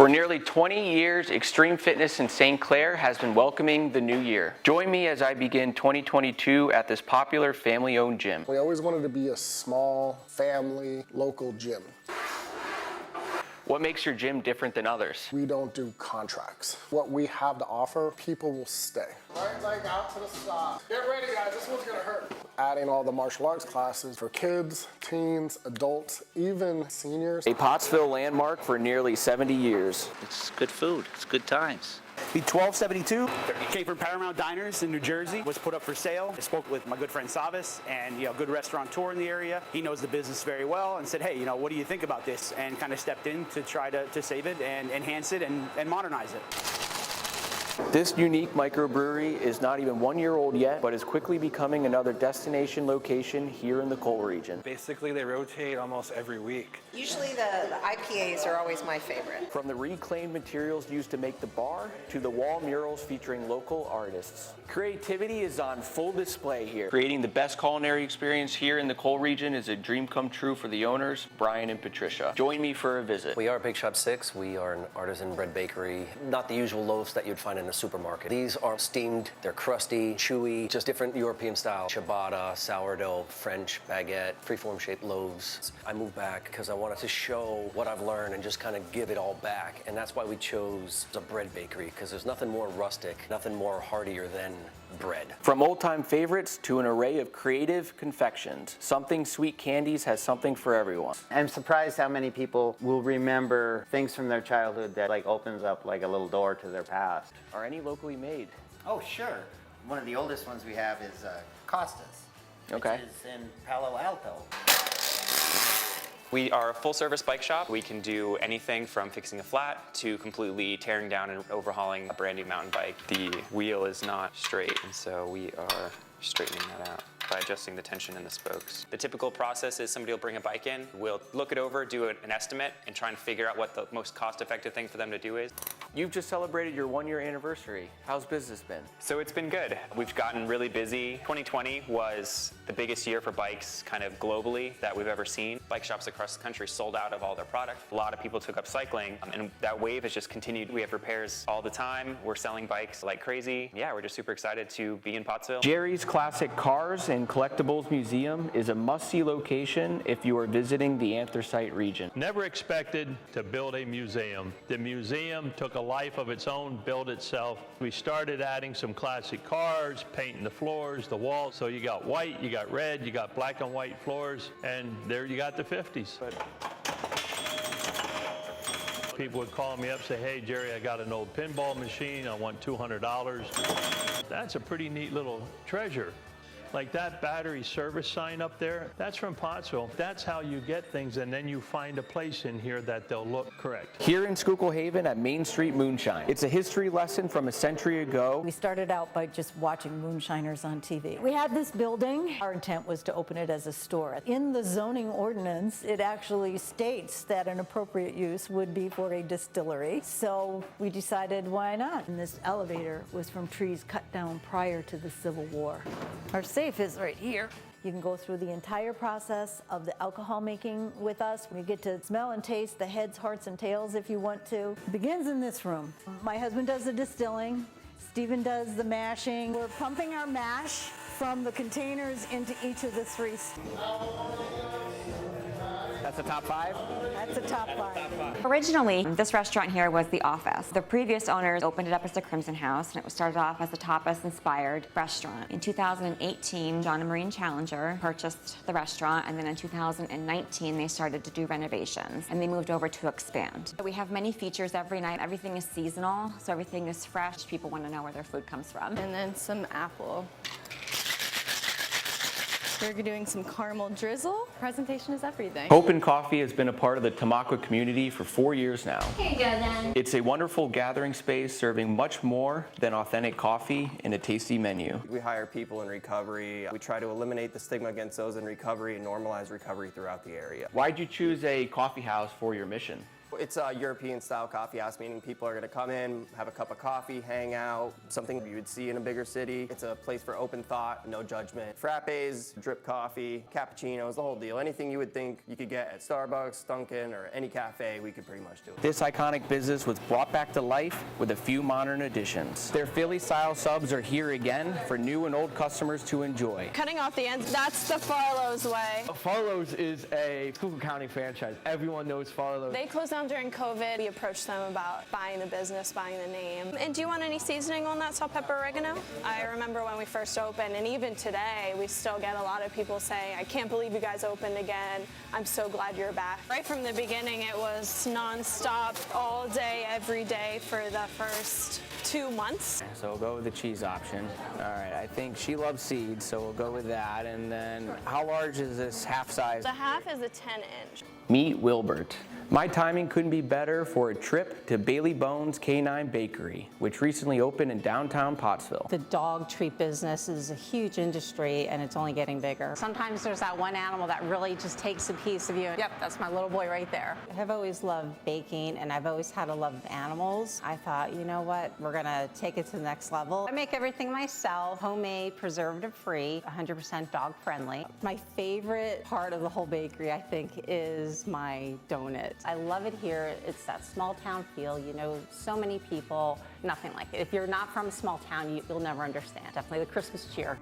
For nearly 20 years, Extreme Fitness in St. Clair has been welcoming the new year. Join me as I begin 2022 at this popular family-owned gym. We always wanted to be a small, family, local gym. What makes your gym different than others? We don't do contracts. What we have to offer, people will stay. Right leg out to the side. Get ready, guys, this one's gonna hurt. Adding all the martial arts classes for kids, teens, adults, even seniors. A Pottsville landmark for nearly 70 years. It's good food, it's good times. The 1272 came from Paramount Diners in New Jersey, was put up for sale. I spoke with my good friend Savis, and good restaurateur in the area. He knows the business very well and said, hey, what do you think about this? And kind of stepped in to try to save it and enhance it and modernize it. This unique microbrewery is not even 1 year old yet, but is quickly becoming another destination location here in the Coal region. Basically, they rotate almost every week. Usually the IPAs are always my favorite. From the reclaimed materials used to make the bar to the wall murals featuring local artists. Creativity is on full display here. Creating the best culinary experience here in the Coal region is a dream come true for the owners, Brian and Patricia. Join me for a visit. We are Big Shop 6. We are an artisan bread bakery. Not the usual loaves that you'd find in a supermarket. These are steamed, they're crusty, chewy, just different European style. Ciabatta, sourdough, French baguette, freeform shaped loaves. I moved back because I wanted to show what I've learned and just kind of give it all back. And that's why we chose a bread bakery, because there's nothing more rustic, nothing more heartier than bread. From old-time favorites to an array of creative confections, Something Sweet Candies has something for everyone. I'm surprised how many people will remember things from their childhood that opens up like a little door to their past. Are any locally made? Oh, sure. One of the oldest ones we have is Costa's, Okay. which is in Palo Alto. We are a full-service bike shop. We can do anything from fixing a flat to completely tearing down and overhauling a brand new mountain bike. The wheel is not straight, and so we are straightening that out by adjusting the tension in the spokes. The typical process is somebody will bring a bike in, we'll look it over, do an estimate, and try and figure out what the most cost-effective thing for them to do is. You've just celebrated your 1 year anniversary. How's business been? So it's been good. We've gotten really busy. 2020 was the biggest year for bikes kind of globally that we've ever seen. Bike shops across the country sold out of all their product. A lot of people took up cycling, and that wave has just continued. We have repairs all the time. We're selling bikes like crazy. Yeah, we're just super excited to be in Pottsville. Jerry's Classic Cars and Collectibles Museum is a must-see location if you are visiting the Anthracite region. Never expected to build a museum. The museum took a life of its own, built itself. We started adding some classic cars, painting the floors, the walls. So you got white, you got red, you got black and white floors, and there you got the 50s. People would call me up and say, hey, Jerry, I got an old pinball machine. I want $200. That's a pretty neat little treasure. Like that battery service sign up there, that's from Pottsville. That's how you get things, and then you find a place in here that they'll look correct. Here in Schuylkill Haven at Main Street Moonshine. It's a history lesson from a century ago. We started out by just watching moonshiners on TV. We had this building. Our intent was to open it as a store. In the zoning ordinance, it actually states that an appropriate use would be for a distillery. So we decided, why not? And this elevator was from trees cut down prior to the Civil War. Our safe is right here. You can go through the entire process of the alcohol making with us. You get to smell and taste the heads, hearts, and tails if you want to. It begins in this room. My husband does the distilling. Stephen does the mashing. We're pumping our mash from the containers into each of the three. That's the top 5? That's the top 5. Originally, this restaurant here was the office. The previous owners opened it up as the Crimson House, and it started off as a tapas-inspired restaurant. In 2018, John and Maureen Challenger purchased the restaurant, and then in 2019, they started to do renovations, and they moved over to expand. We have many features every night. Everything is seasonal, so everything is fresh. People want to know where their food comes from. And then some apple. We're doing some caramel drizzle. Presentation is everything. Hope and Coffee has been a part of the Tamaqua community for 4 years now. Here you go then. It's a wonderful gathering space serving much more than authentic coffee and a tasty menu. We hire people in recovery. We try to eliminate the stigma against those in recovery and normalize recovery throughout the area. Why'd you choose a coffee house for your mission? It's a European style coffee house, meaning people are gonna come in, have a cup of coffee, hang out, something you would see in a bigger city. It's a place for open thought, no judgment. Frappes, drip coffee, cappuccinos, the whole deal. Anything you would think you could get at Starbucks, Dunkin', or any cafe, we could pretty much do it. This iconic business was brought back to life with a few modern additions. Their Philly-style subs are here again for new and old customers to enjoy. Cutting off the ends, that's the Farlow's way. Farlow's is a Schuylkill County franchise. Everyone knows Farlow's. They closed down during COVID. We approached them about buying the business, buying the name. And do you want any seasoning on that salt, pepper, oregano? I remember when we first opened, and even today, we still get a lot of people saying, I can't believe you guys opened again. I'm so glad you're back. Right from the beginning, it was nonstop, all day, every day for the first 2 months. So we'll go with the cheese option. All right, I think she loves seeds, so we'll go with that. And then how large is this half size? The half is a 10-inch. Meet Wilbert. My timing couldn't be better for a trip to Bailey Bones Canine Bakery, which recently opened in downtown Pottsville. The dog treat business is a huge industry and it's only getting bigger. Sometimes there's that one animal that really just takes a piece of you. Yep, that's my little boy right there. I've always loved baking and I've always had a love of animals. I thought, you know what, we're gonna take it to the next level. I make everything myself, homemade, preservative-free, 100% dog-friendly. My favorite part of the whole bakery, I think, is my donuts. I love it here. It's that small town feel. You know, so many people, nothing like it. If you're not from a small town, you'll never understand. Definitely the Christmas cheer.